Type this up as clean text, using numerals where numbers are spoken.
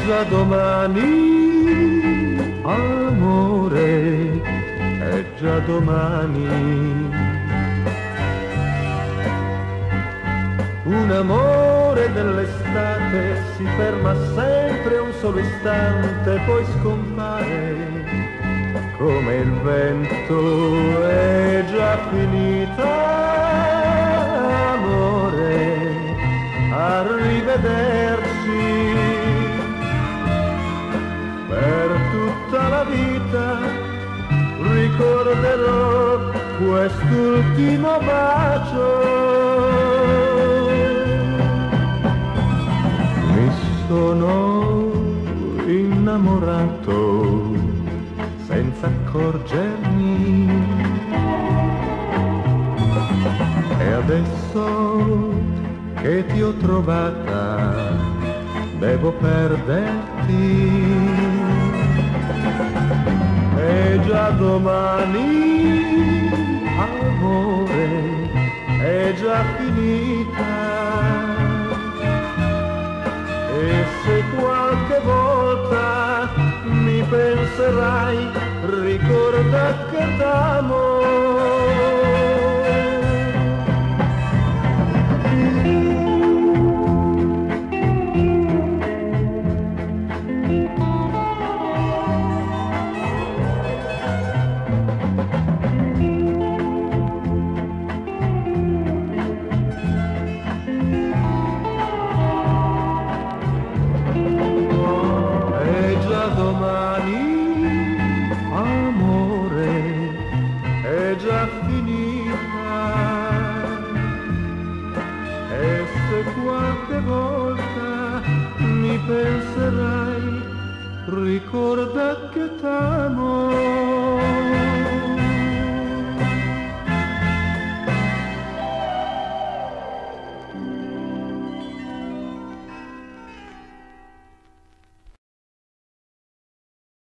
già domani, amore, è già domani. Un amore dell'estate si ferma sempre un solo istante, poi scompare come il vento, è già finita, amore, arrivederci. Per tutta la vita ricorderò quest'ultimo bacio. Mi sono innamorato senza accorgermi e adesso che ti ho trovata devo perderti. È già domani, amore, è già finita. E se qualche volta mi penserai, ricorda che t'amo. Domani, amore, è già finita. E se qualche volta mi penserai, ricorda che t'amo.